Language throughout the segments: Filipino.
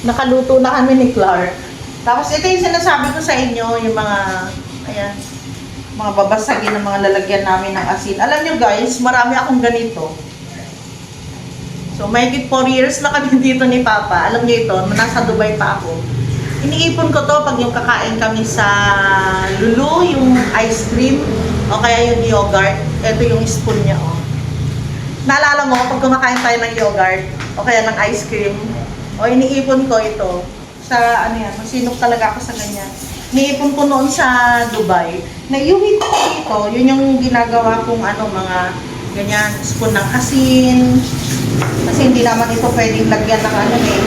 Nakaluto na kami ni Clark. Tapos ito yung sinasabi ko sa inyo, yung mga, ayan, mga babasagin ng mga lalagyan namin ng asin. Alam nyo guys, marami akong ganito. So, mahigit 4 years na kami dito ni Papa. Alam nyo ito, nasa Dubai pa ako. Iniipon ko to pag yung kakain kami sa Lulu, yung ice cream, o kaya yung yogurt. Ito yung spoon niya, oh. Naalala mo, pag kumakain tayo ng yogurt, o kaya ng ice cream, o iniipon ko ito. Sa, ano yan, masinok talaga ako sa ganyan. Iniipon ko noon sa Dubai. Na yung ito dito, yun yung ginagawa kong ano, mga ganyan, spoon ng asin. Kasi hindi naman ito pwedeng lagyan ng ano eh,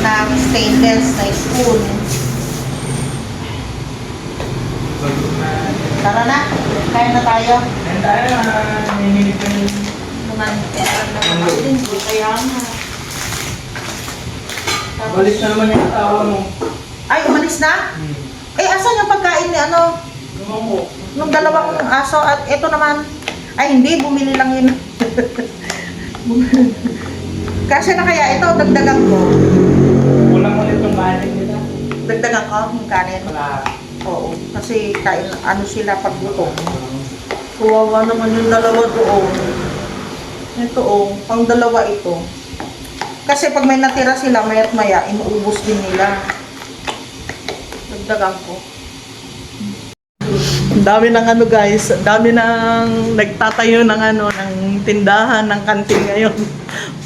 ng stainless na spoon. Tara na, kaya na tayo. Kaya tayo, ninilit yung Naman, kaya nga. balik na naman yung asawa mo. Ay, umalis na? Eh, asan yung pagkain ni ano? Gumang mo. Nung dalawang aso at ito naman. Ay, hindi, bumili lang yun. Kasi na kaya ito, dagdagan ko. Kulang ulit yung kanin nila. Dagdagan ko yung kanin. Wala. Oo, kasi kain, ano sila pag gutom. Kawawa naman yung dalawa doon. Ito oh, pang dalawa ito. Kasi pag may natira sila, maya't maya, inuubos din nila. Dagdagan ko. Ang dami ng ano guys, ang dami ng nagtatayo ng ano, ng tindahan, ng kantin ngayon.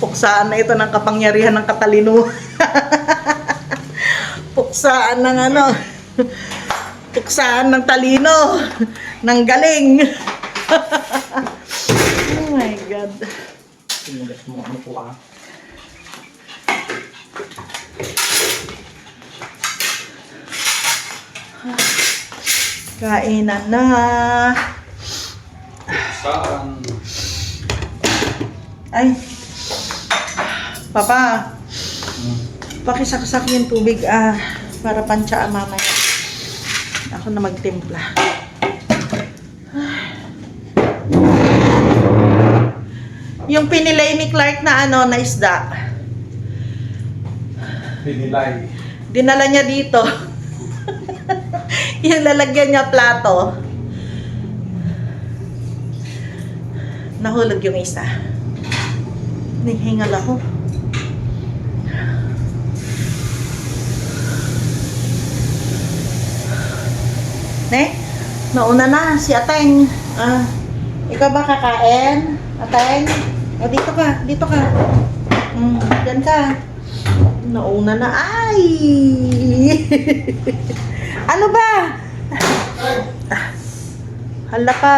Puksaan na ito ng kapangyarihan ng katalino. Puksaan ng ano, puksaan ng talino, ng galing. Oh my God. Sinugas mo ano po ah. Kainan na. Saan? Ay. Papa. Pakisaksak yung tubig para pansya mamaya. Ako na magtimpla. Yung pinilay ni Clark na ano, na isda. Pinilay. Dinala niya dito. Yung lalagyan niya plato. Nahulog yung isa. Nanghingal ako. Ne? Nauna na si Ateng. Ikaw ba kakain? Ateng? O dito ka, dito ka. Diyan ka. Nauna na. Ay! Ano ba? Hala pa.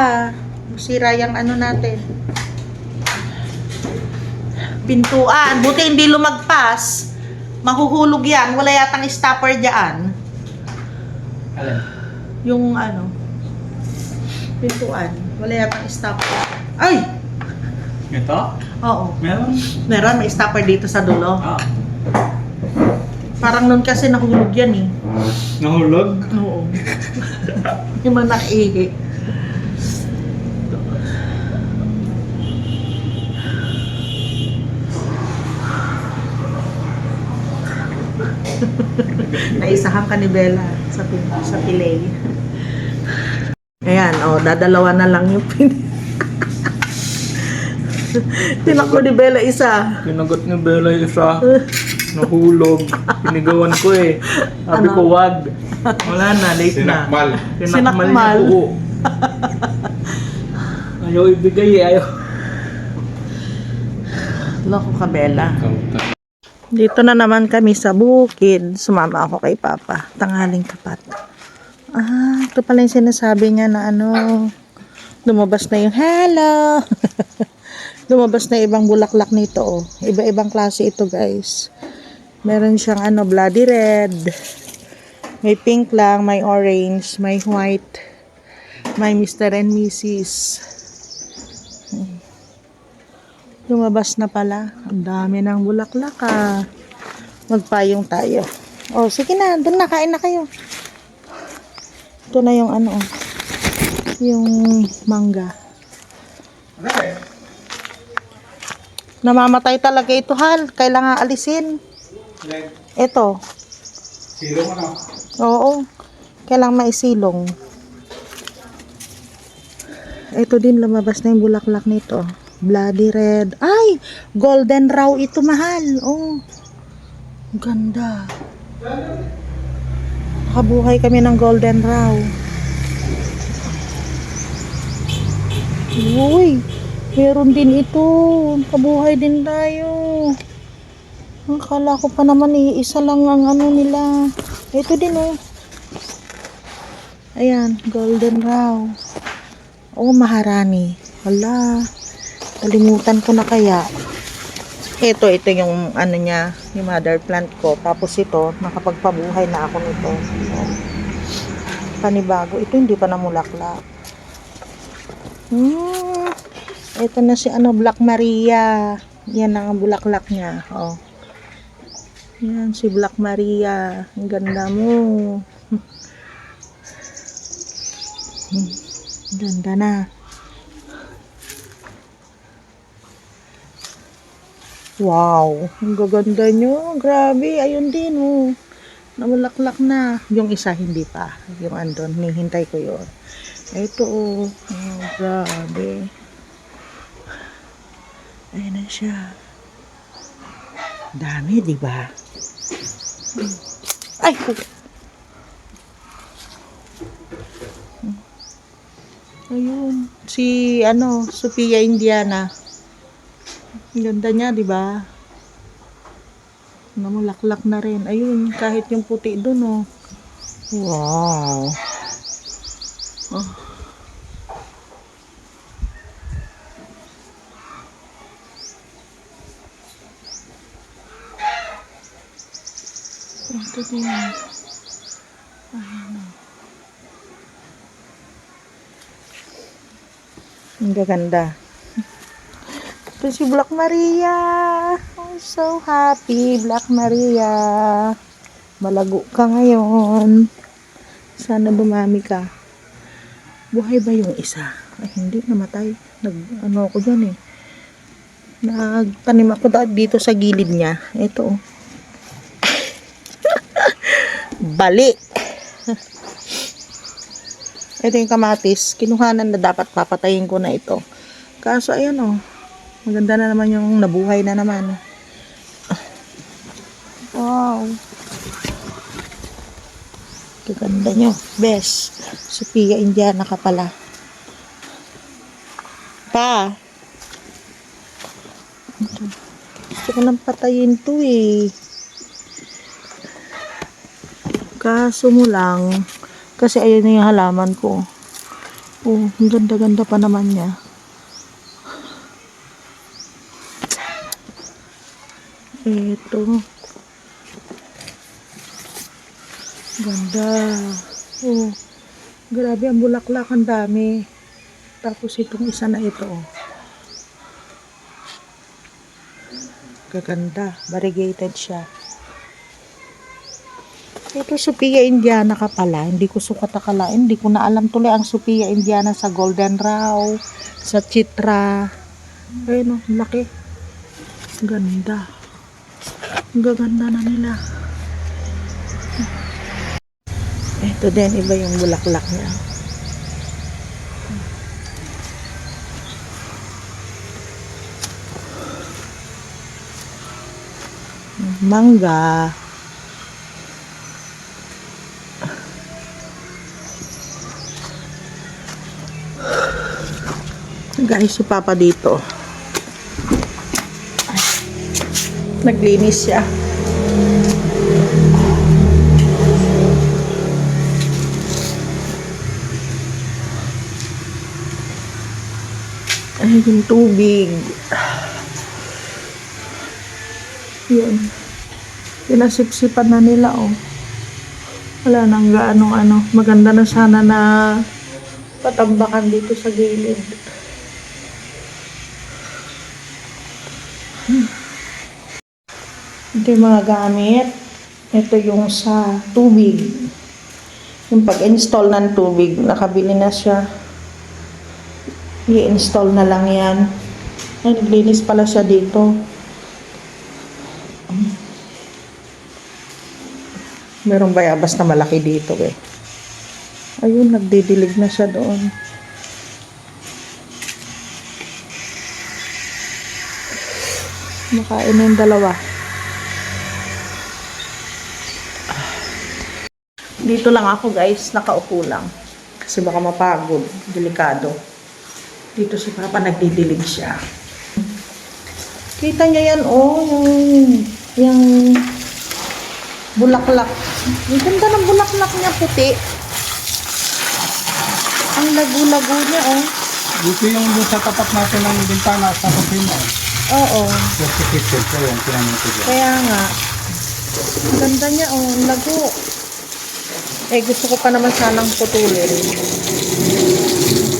Masira yung ano natin. Pintuan. Buti hindi lumagpas. Mahuhulog yan. Wala yatang stopper dyan. Alin? Yung ano. Pintuan. Wala yatang stopper. Ay! Ito? Oo. Meron? Meron. May stopper dito sa dulo. Ah. Parang nun kasi nahulog yan eh. Nahulog? Oo. Yung mga naihi. Naisahan ka ni Bella sa pilay. Ayan, oh, dadalawa na lang yung tinakbo ni Bella isa. Kinagat ni Bella yung isa. Nahulog. Pinigawan ko eh. Sabi Ano? ko wag. Wala na, late na. Sinakmal Sinakmal. yung buo. Ayaw ibigay eh, ayaw. Loko ka, Bella. Dito na naman kami sa bukid. Sumama ako kay Papa. Tanghaling tapat. Ito pala yung sinasabi niya na ano, lumabas na yung hello. Lumabas na ibang bulaklak nito. Oh. Iba-ibang klase ito, guys. Meron siyang ano, bloody red. May pink lang, may orange, may white. May Mr. and Mrs. Lumabas na pala. Ang dami ng bulaklak Magpayong tayo. Oh, sige na. Doon na. Kain na kayo. Ito na yung ano. Yung mangga. Namamatay talaga ito, Hal. Kailangan alisin. Ito. Silong ano? Oo. Kailangan maisilong. Ito din, lumabas na yung bulaklak nito. Bloody red. Ay! Golden raw ito, mahal. Oh. Ganda. Nakabuhay kami ng golden raw. Uy! Meron din ito. Kabuhay din tayo. Akala ko pa naman isa lang ang ano nila. Ito din oh. Ayan, golden raw. Oh, maharani. Hala. Kalimutan ko na kaya. Ito yung ano niya, yung mother plant ko. Tapos ito, nakapagpabuhay na ako nito. Oh. Panibago. Ito hindi pa namulaklak. Ito na si ano, Black Maria. Yan ang bulaklak niya. Oh. Yan si Black Maria. Ang ganda mo. Ganda na. Wow. Ang gaganda nyo. Grabe. Ayun din oh. Namulaklak na. Yung isa hindi pa. Yung andon. Hintay ko yun. Ito oh. Oh, grabe. Ayan na siya. Dami, di ba? Ay! Ayun. Si, ano, Sophia Indiana. Ang ganda niya, di ba? Namulaklak na rin. Ayun, kahit yung puti dun, oh. Wow. Oh. Ito din. Ayan o. Ang gaganda. Ito si Black Maria. I'm so happy, Black Maria. Malago ka ngayon. Sana dumami ka. Buhay ba yung isa? Ay, hindi. Namatay. Ano ako dyan eh. Nagtanim ako dito sa gilid niya. Ito oh. Balik. Ito yung kamatis. Kinuhanan na dapat papatayin ko na ito. Kaso ayan oh. Maganda na naman yung nabuhay na naman. Wow. Gaganda nyo. Best. Sophia Indiana ka pala. Pa. Gusto ko nang patayin to eh. Kaso mo lang, kasi ayun na yung halaman ko. Oh, ang ganda-ganda pa naman niya. Ito. Ganda. Oh, grabe ang bulaklak, ang dami. Tapos itong isa na ito. Oh. Gaganda. Variegated siya. Ito Sophia Indiana ka pala. Hindi ko sukat akalain. Hindi ko na alam tuloy ang Sophia Indiana sa golden raw, sa chitra. Ayun o, laki. Ganda. Ang gaganda na nila. Ito din, iba yung bulaklak niya. Mangga. Guys, si Papa dito. Ay, naglinis siya. Ay, yung tubig. Yun. Pinasipsipan na nila, oh. Wala nang gaano, ano. Maganda na sana na patambakan dito sa gilid. Ito yung mga gamit. Ito yung sa tubig. Yung pag-install ng tubig, nakabili na siya. I-install na lang yan. Ay, naglinis pala siya dito. Merong bayabas na malaki dito eh. Ayun, nagdidilig na siya doon. Makain na yung dalawa. Dito lang ako guys, nakaupo lang. Kasi baka mapagod, delikado. Dito si Papa nagdidilig siya. Kita niya yan, oh, yung bulaklak. Ang ganda ng bulaklak niya, puti. Ang lagu-lagu niya, oh. Dito yung doon sa tapat natin ng bintana sa kusina. Oo. Sa kitchen, so yung pinanong ko dyan. Kaya nga. Ang ganda niya, oh. Ang lago. Eh, gusto ko pa naman sanang putulin.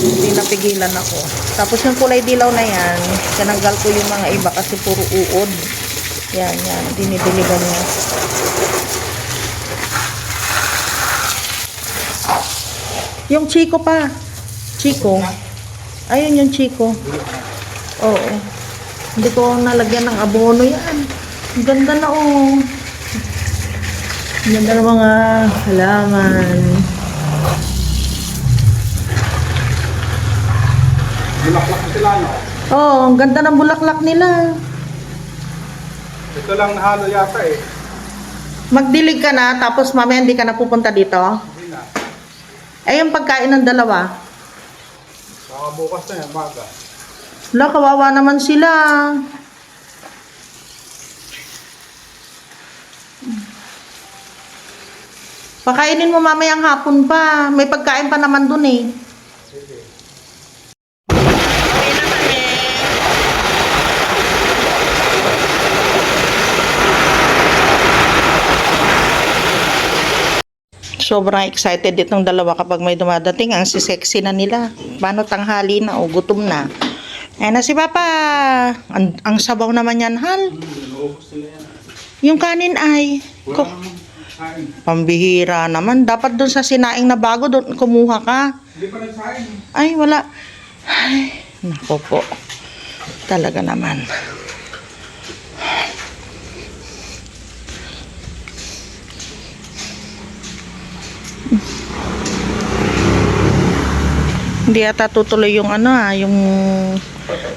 Hindi napigilan ako. Tapos yung kulay dilaw na yan, tinanggal ko yung mga iba kasi puro uod. Yan, yan. Dinidiligan niya. Yung chiko pa. Chiko. Ayun yung chiko. Oo. Hindi ko nalagyan ng abono yan. Ang ganda na, oh. Ang ganda ng mga halaman. Bulaklak na sila, no? Oh, ang ganda ng bulaklak nila. Ito lang nahalo yata eh. Magdilig ka na, tapos mamaya hindi ka na pupunta dito. Hindi na. Eh, yung pagkain ng dalawa. Baka bukas na yan, maga. Wala, kawawa naman sila. Pakainin mo mamayang hapon pa. May pagkain pa naman dun eh. Sige. Okay na kami. Sobrang excited itong dalawa kapag may dumadating. Ang sisexy na nila. Paano tanghali na o gutom na. Ayan na si Papa. Ang sabaw naman yan, Hal. Naubos nila yan. Yung kanin ay... Wala namang kain. Pambihira naman. Dapat doon sa sinaing na bago, doon kumuha ka. Hindi pa nagsain. Ay, wala. Ay, naku po. Talaga naman. Hindi ata tutuloy yung ano yung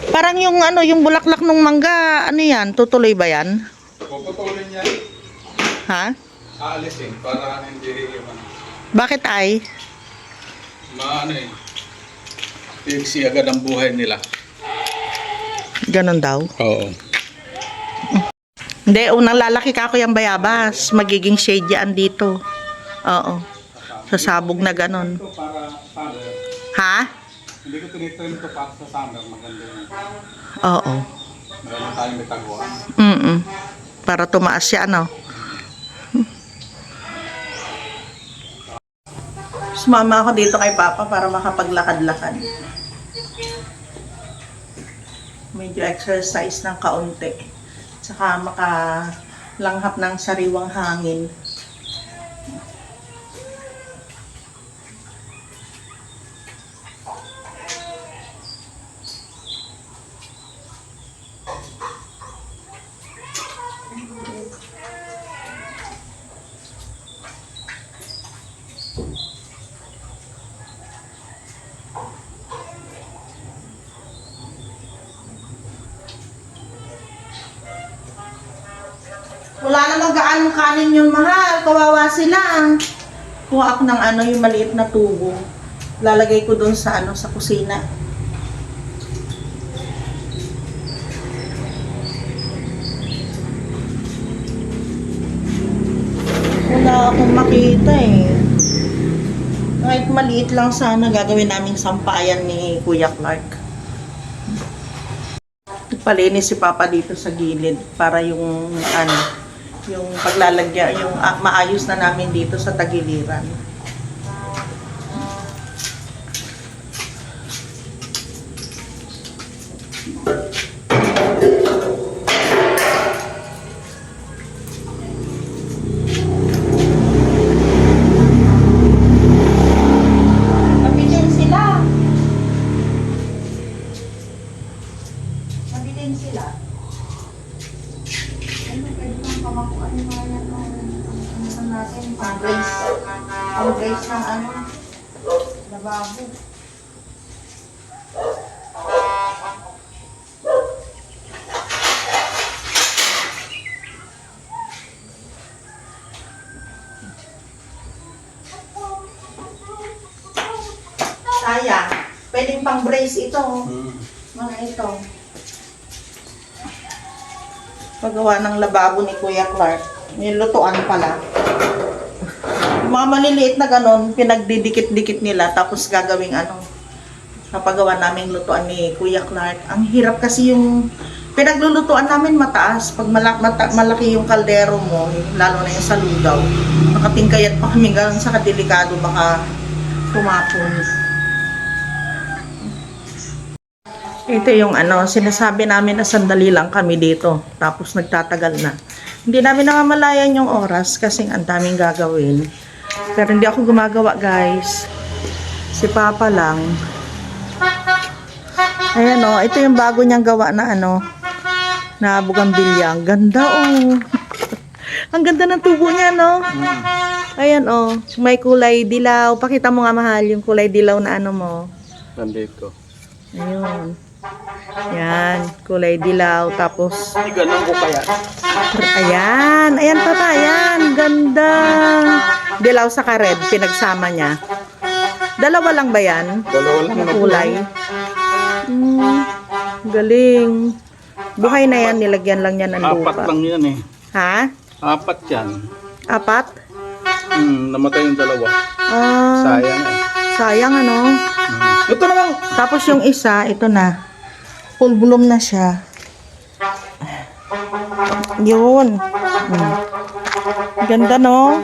parang yung ano, yung bulaklak ng mangga, ano yan, tutuloy ba yan? Puputulin niya. Ha? Aalisin para hindi yung Bakit ay? maano eh. Fixi agad ang buhay nila. Ganon daw. Oo. Hindi, unang lalaki ka ako yung bayabas. Magiging shade yan dito. Oo. Sasabog na ganon. Ito para summer. Ha? Hindi ko tinitrim ito para sa summer. Maganda yun. Oo. Meron tayong may taguan. Para tumaas siya, ano? Sumama ako dito kay Papa para makapaglakad-lakad. Medyo exercise ng kaunti. Tsaka makalanghap ng sariwang hangin. Wala namang gaanong kanin yun, mahal. Kawawa sila. Kuha ako ng ano, yung maliit na tubo. Lalagay ko doon sa ano, sa kusina. Wala akong makita eh. Kahit maliit lang sana gagawin naming sampayan ni Kuya Clark. Palinis si Papa dito sa gilid para yung ano, yung paglalagyan, yung maayos na namin dito sa tagiliran. Mabilin sila. Mabilin sila. Ano, pwede kang pamakuan mo yan. Ano na natin, pang-brace. Pang-brace ng ano, lababo. Sayang. Pwedeng pang-brace ito. Mga ito. Paggawa ng lababo ni Kuya Clark. Nilutuan pala. Yung mga maliliit na ganon, pinagdidikit-dikit nila, tapos gagawing ano, kapagawa namin lutuan ni Kuya Clark. Ang hirap kasi yung pinaglulutuan namin mataas. Pag malaki yung kaldero mo, lalo na yung sa lugaw, nakatingkayat pa kami ganon sa kadelikado, baka tumapon. Ito yung ano, sinasabi namin na sandali lang kami dito. Tapos nagtatagal na. Hindi namin namamalayan yung oras kasi ang daming gagawin. Pero hindi ako gumagawa, guys. Si Papa lang. Ayan o, ito yung bago niyang gawa na ano, na bugambilya. Ang ganda oh. Ang ganda ng tubo niya, no? Ayan oh, may kulay dilaw. Pakita mo nga, mahal, yung kulay dilaw na ano mo. Nandito. Ayun. Yan, kulay dilaw. Tapos, Ganun ko kaya. ayan. Ayan, Papa, ayan. Ganda. Dilaw sa red, pinagsama niya. Dalawa lang ba yan? Dalawa lang Na kulay. Galing. Buhay na yan, nilagyan lang niya ng lupa. Apat lang yan eh. Ha? Apat yan. Apat? Namatay yung dalawa. Ah, Sayang eh. sayang ano. Ito naman. Tapos yung isa, ito na. Full bloom na siya. Yun. Ganda, no?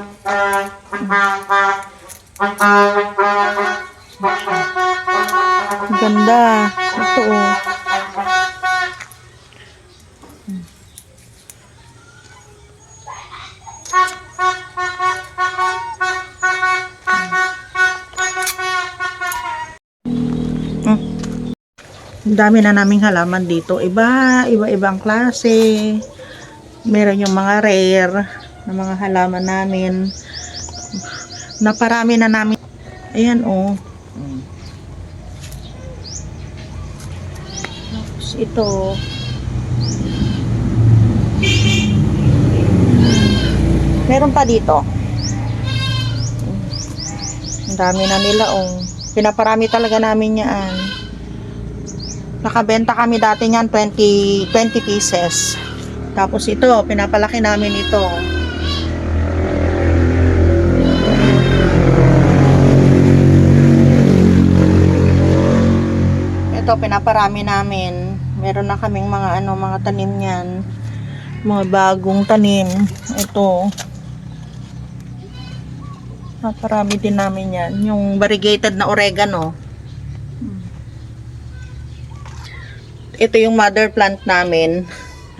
Ganda. Ito, oh. Ang dami na naming halaman dito. Iba-ibang klase. Meron yung mga rare na mga halaman namin. Naparami na namin. Ayan, oh. Tapos ito. Meron pa dito. Ang dami na nila, oh. Pinaparami talaga namin yan. Nakabenta kami dati niyan 20 pieces. Tapos ito, pinapalaki namin ito. Ito, pinaparami namin. Meron na kaming mga ano, mga tanim niyan. Mga bagong tanim. Ito. Naparami din namin yan. Yung variegated na oregano. Ito yung mother plant namin.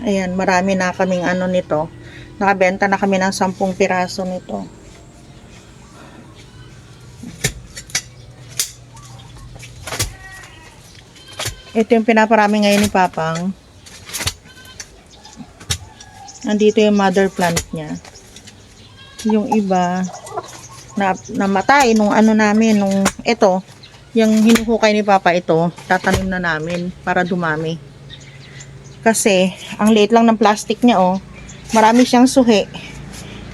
Ayan, marami na kaming ano nito. Nakabenta na kami ng 10 piraso nito. Ito yung pinaparami ngayon ni Papang. Nandito yung mother plant niya. Yung iba namatay nung ano namin, nung ito. Yung hinuhukay ni Papa ito, tatanim na namin para dumami. Kasi, ang liit lang ng plastic niya, oh. Marami siyang suhi.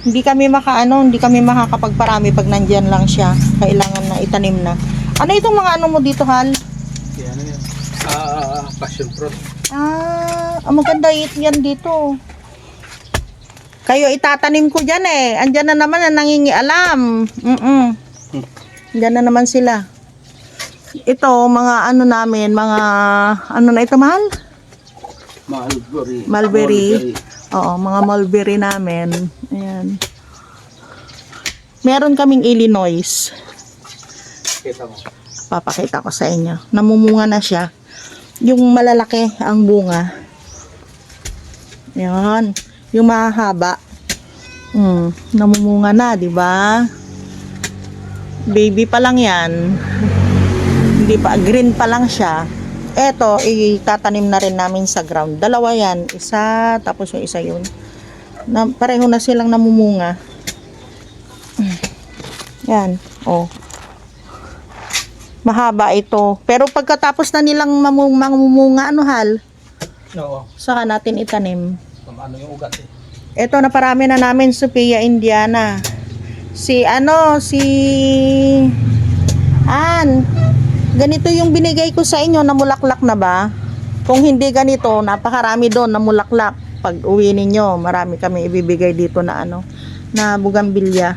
Hindi kami makakapagparami pag nandyan lang siya. Kailangan na itanim na. Ano itong mga ano mo dito, Hal? Yan yan. Passion fruit. Maganda yan dito. Kayo itatanim ko dyan eh. Andyan na naman na nangingialam. Andyan na naman sila. Ito, mga ano namin, mga, ano na ito, mahal? Mulberry. Oo, mga mulberry namin. Ayan. Meron kaming Illinois. Kita mo. Papakita ko sa inyo. Namumunga na siya. Yung malalaki ang bunga. Ayan. Yung mahaba. Namumunga na, di ba? Baby pa lang yan. Hindi pa, green pa lang siya. Eto, itatanim na rin namin sa ground. Dalawa yan. Isa, tapos yung isa yun. Pareho na silang namumunga. Yan, oh. Mahaba ito. Pero pagkatapos na nilang mamumunga, ano hal? Oo. Saka natin itanim. Ano yung ugat eh. Ito, naparami na namin Sophia Indiana. Si Ann, ganito yung binigay ko sa inyo, namulaklak na ba? Kung hindi ganito, napakarami doon namulaklak. Pag uwi ninyo, marami kami ibibigay dito na na bugambilya.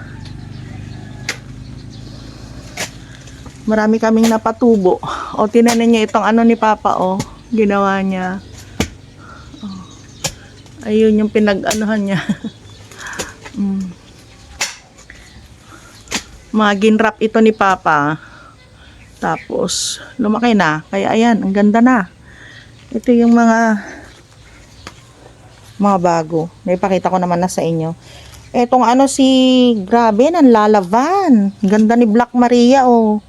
Marami kaming napatubo. O, tinanin niyo itong ni Papa, o. Ginawa niya. Ayun yung pinag-anuhan niya. Mga ginrap ito ni Papa. Tapos, lumaki na. Kaya ayan, ang ganda na. Ito yung mga bago. Naipakita ko naman na sa inyo. Etong grabe, nanlalaban. Ganda ni Black Maria, oh.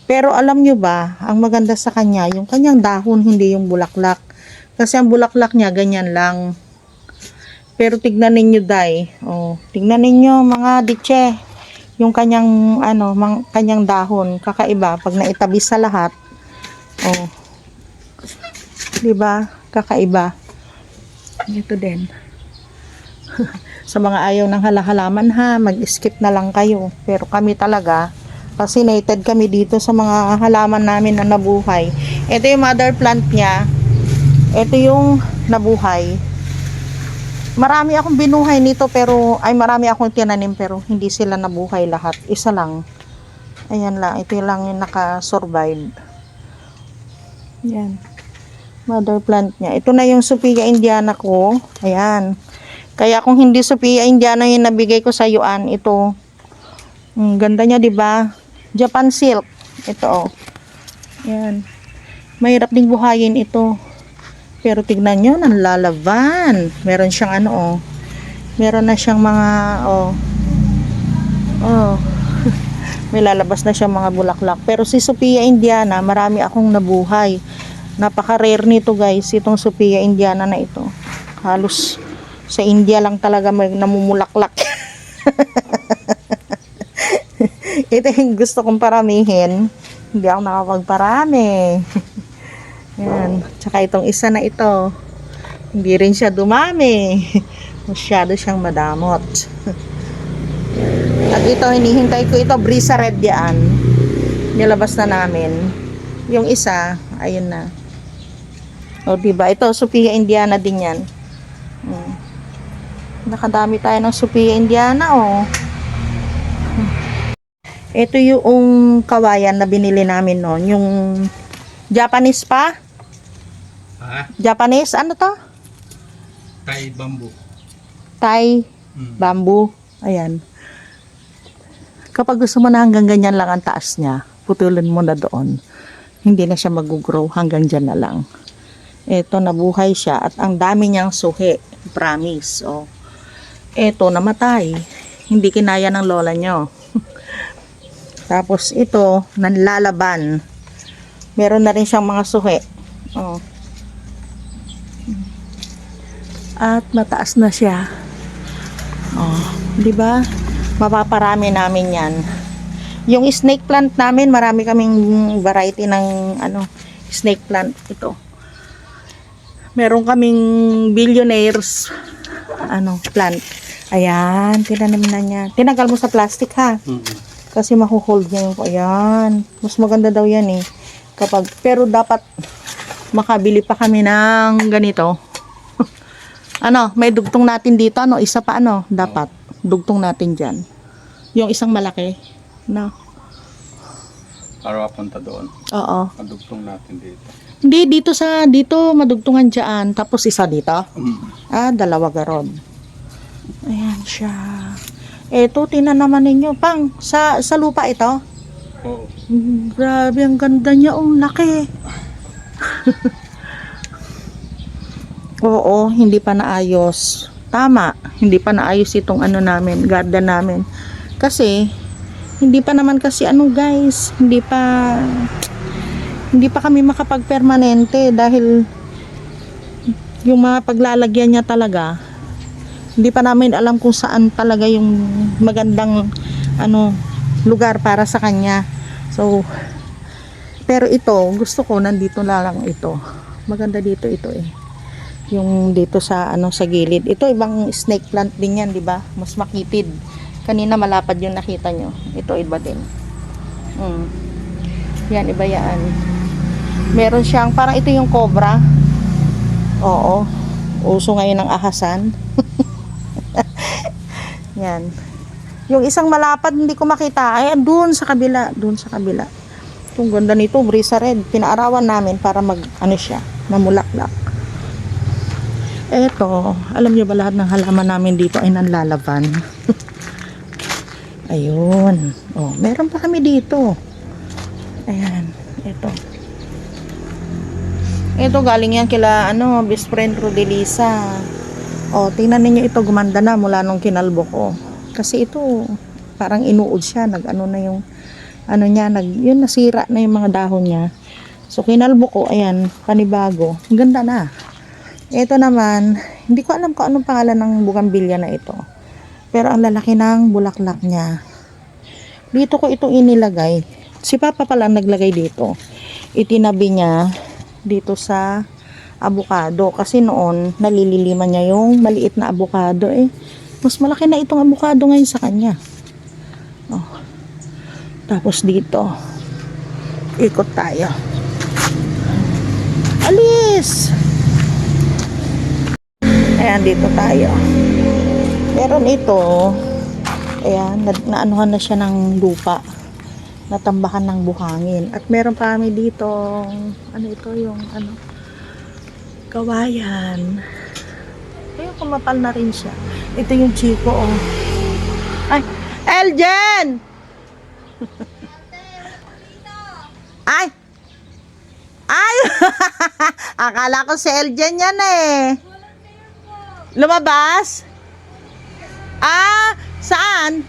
Pero alam nyo ba, ang maganda sa kanya, yung kanyang dahon, hindi yung bulaklak. Kasi ang bulaklak niya, ganyan lang. Pero tignan ninyo, day. Oh, tignan ninyo, mga ditche. Yung kanyang, kanyang dahon, kakaiba. Pag naitabi sa lahat, oh. Diba? Kakaiba. Ito din. Sa mga ayaw ng halaman ha, mag-skip na lang kayo. Pero kami talaga, fascinated kami dito sa mga halaman namin na nabuhay. Ito yung mother plant niya. Ito yung nabuhay. Marami akong binuhay nito marami akong tinanim pero hindi sila nabuhay lahat. Isa lang. Ayan lang. Ito lang yung naka-survive. Yan. Mother plant niya. Ito na yung Sophia Indiana ko. Ayan. Kaya kung hindi Sophia Indiana yung nabigay ko sa yuan, ito. Ganda niya, 'di ba? Japan silk. Ito, oh. Ayan. Mahirap ding buhayin ito. Pero tignan nyo, nanlalaban. Meron siyang meron na siyang mga, may lalabas na siyang mga bulaklak. Pero si Sophia Indiana, marami akong nabuhay. Napaka-rare nito, guys. Itong Sophia Indiana na ito. Halos sa India lang talaga may namumulaklak. Ito yung gusto kong paramihin. Hindi ako nakapagparami. Yan. Tsaka itong isa na ito. Hindi rin siya dumami. Masyado siyang madamot. At ito, hinihintay ko ito. Brisa red yan. Nilabas na namin. Yung isa, ayun na. O, diba? Ito, Sophia Indiana din yan. Nakadami tayo ng Sophia Indiana, oh. Ito yung kawayan na binili namin noon. Yung Japanese pa? Ha? Japanese? Ano to? Thai bamboo. Thai bamboo. Ayan. Kapag gusto mo na hanggang ganyan lang ang taas niya, putulin mo na doon. Hindi na siya mag-grow. Hanggang dyan na lang. Ito, nabuhay siya. At ang dami niyang suhi. Promise. Oh. Ito, namatay. Hindi kinaya ng lola nyo. Tapos ito, nanlalaban. Meron na rin siyang mga suhi. Oh. At mataas na siya. Oh, 'di ba? Mapaparami namin 'yan. Yung snake plant namin, marami kaming variety ng snake plant ito. Meron kaming billionaires plant. Ayan, tinanim na niya. Tinagal mo sa plastic, ha. Kasi mahuhold niya yung, ayan. Mas maganda daw yan, eh. Pero dapat makabili pa kami ng ganito. May dugtong natin dito, isa pa, dapat. Dugtong natin dyan. Yung isang malaki, Para papunta doon. Oo. Madugtong natin dito. Hindi, dito, madugtungan dyan. Tapos isa dito. Dalawa garon. Ayan siya. Eto, tinan naman ninyo. Pang, sa lupa ito. Oo. Grabe, ang ganda niya. Laki. Oo, hindi pa naayos. Tama, hindi pa naayos itong namin, garden namin. Kasi, hindi pa naman kasi guys, hindi pa kami makapag-permanente dahil yung mga paglalagyan niya talaga, hindi pa namin alam kung saan talaga yung magandang lugar para sa kanya. So, pero ito, gusto ko nandito na lang ito. Maganda dito ito eh. Yung dito sa sa gilid. Ito ibang snake plant din yan, 'di ba? Mas makitid. Kanina malapad yung nakita nyo. Ito iba din. Yan, iba yan. Meron siyang, parang ito yung cobra. Oo. Uso ngayon ng ahasan. Yan. Yung isang malapad, hindi ko makita. Ay, doon sa kabila. Doon sa kabila. Itong ganda nito, brisa red. Pinaarawan namin para siya, mamulaklak. Eto, alam nyo ba lahat ng halaman namin dito ay nanlalaban? Ayun. Oh, meron pa kami dito. Ayan, ito. Ito galing yan kila best friend Rodelisa. Oh, tingnan niyo ito, gumanda na mula nung kinalbo ko. Kasi ito parang inuod siya, na yung niya, yun nasira na yung mga dahon niya. So kinalbo ko, ayan, panibago. Ang ganda na. Ito naman, hindi ko alam kung anong pangalan ng bugambilya na ito. Pero ang lalaki ng bulaklak niya. Dito ko itong inilagay. Si Papa pala naglagay dito. Itinabi niya dito sa avocado. Kasi noon, nalililiman niya yung maliit na avocado eh. Mas malaki na itong avocado ngayon sa kanya. Oh. Tapos dito, ikot tayo. Alis! Ayan, dito tayo. Meron ito, ayan, naanuhan na siya ng lupa, natambakan ng buhangin. At meron pa kami dito, ito yung, kawayan. Ayun, kumapal na rin siya. Ito yung chiko, oh. Ay, Eljen! Ay! Ay! Akala ko si Eljen yan eh. Lumabas? Ah, saan?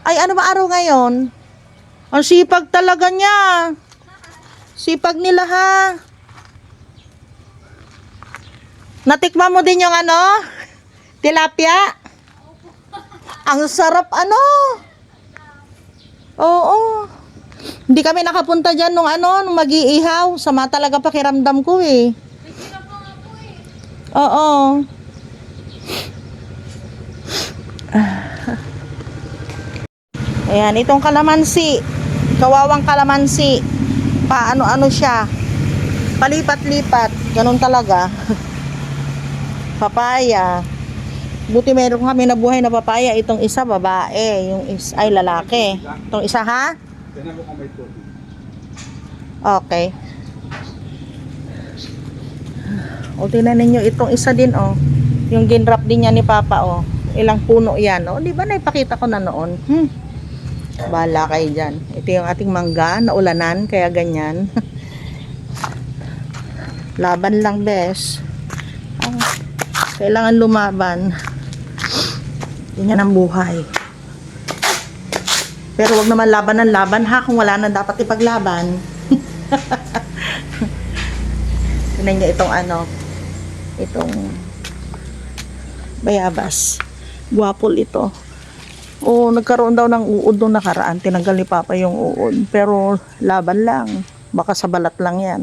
Ay, ano ba araw ngayon? Ang sipag talaga niya. Sipag nila ha. Natikman mo din yung tilapia? Ang sarap Oo. Hindi kami nakapunta dyan nung mag-iihaw. Sama talaga pakiramdam ko eh. Oo. Ayan, itong kalamansi. Kawawang kalamansi. Paano siya. Palipat-lipat. Ganun talaga. Papaya. Buti meron kami nabuhay na papaya. Itong isa babae. Yung isa ay lalaki. Itong isa ha? Okay. O, tingnan ninyo itong isa din, oh. Yung ginrap din niya ni Papa, oh. Ilang puno yan, oh. Di ba naipakita ko na noon? Bahala kayo dyan. Ito yung ating mangga, naulanan, kaya ganyan. Laban lang, bes. Oh, kailangan lumaban. Yan ang buhay. Pero wag naman laban ng laban, ha? Kung wala na dapat ipaglaban. Tingnan niyo itong itong bayabas. Guwapol ito. Oh, nagkaroon daw ng uod nung nakaraan. Tinanggal ni Papa yung uod. Pero laban lang. Baka sa balat lang yan.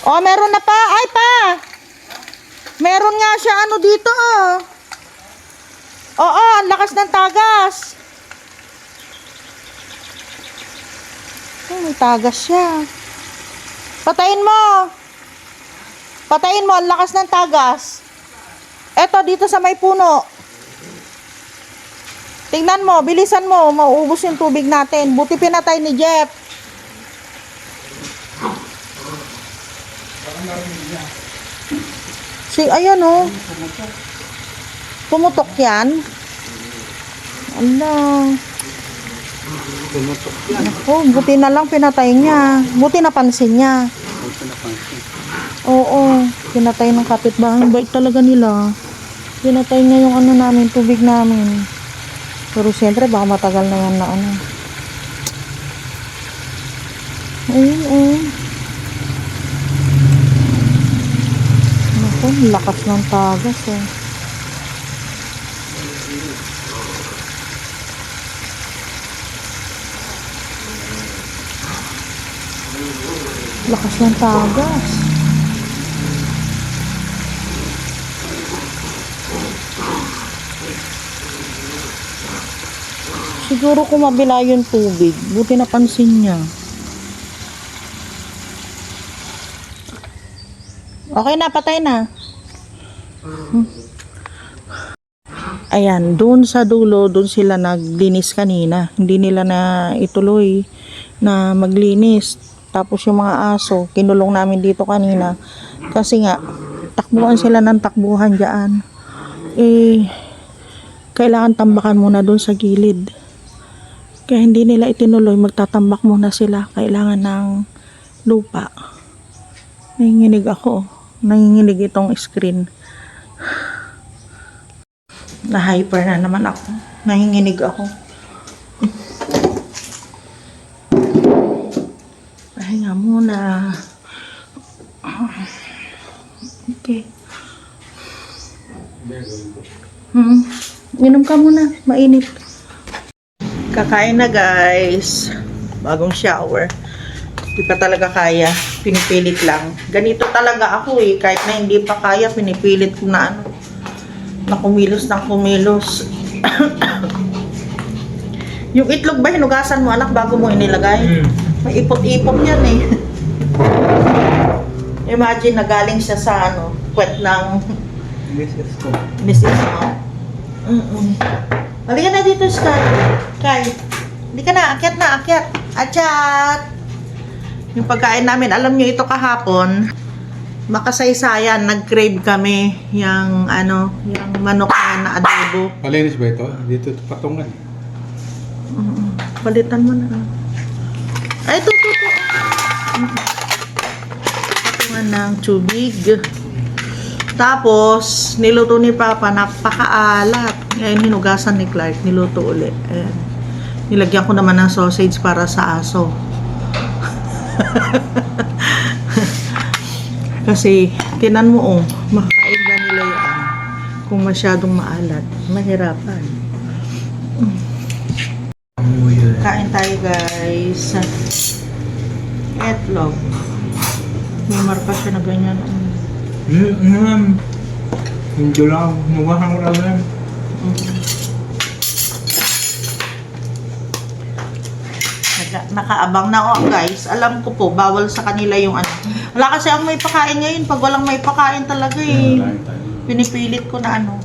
Oh, meron na pa. Ay, pa! Meron nga siya dito, oh. Oo, ang lakas ng tagas. Oh, may tagas siya. Patayin mo. Patayin mo, ang lakas ng tagas. Eto, dito sa may puno. Tingnan mo, bilisan mo, mauubos yung tubig natin. Buti pinatay ni Jeff. Ayan oh. Pumutok yan. Ala. Pumutok yan. Oh, buti na lang pinatay niya. Buti napansin niya. Oo, pinatay ng kapitbahay. Bait talaga nila. Pinatay niya yung namin, tubig namin. Pero siyempre baka matagal na yan na Ayun, oh. Naku, lakas ng tagas, eh. Lakas ng tagas. Siguro kung mabila yung tubig, buti napansin niya. Okay na, patay na. Ayan, doon sa dulo, doon sila naglinis kanina. Hindi nila na ituloy na maglinis. Tapos yung mga aso, kinulong namin dito kanina. Kasi nga, takbuhan sila ng takbuhan dyan. Kailangan tambakan muna doon sa gilid. Kaya hindi nila itinuloy, magtatambak muna sila. Kailangan ng lupa. Nanginginig ako. Nanginginig itong screen. Na-hyper na naman ako. Nanginginig ako. Pahinga muna. Okay. Inom ka muna. Mainit. Kakain na guys. Bagong shower. Hindi pa talaga kaya. Pinipilit lang. Ganito talaga ako eh. Kahit na hindi pa kaya, pinipilit ko na ano. Na kumilos ng kumilos. Yung itlog ba hinugasan mo anak bago mo inilagay? May ipot-ipot yan eh. Imagine na galing siya sa ano, puwet ng Mrs. mo. Halika na dito, Sky. Sky. Halika na, akyat. Akyat. Yung pagkain namin, alam nyo ito kahapon, makasaysayan, nag-crave kami yung ano, yung manok na adobo. Malinis ba ito? Dito patungan. Palitan mo na. Ay, ito. Patungan ng tubig. Tapos, niluto ni Papa, napakaalat. Ngayon, hinugasan ni Clark, niluto ulit. Ayan. Nilagyan ko naman ng sausage para sa aso. Kasi, tinan mo makain ba nila yan? Kung masyadong maalat, mahirapan. Kain tayo guys. Etlog. May marka siya na ganyan. Hindi lang. Mukhang ko lang. Nakaabang na guys. Alam ko po, bawal sa kanila yung ano. Wala kasi ang may pakain ngayon. Pag walang may pakain talaga eh. Pinipilit ko na ano.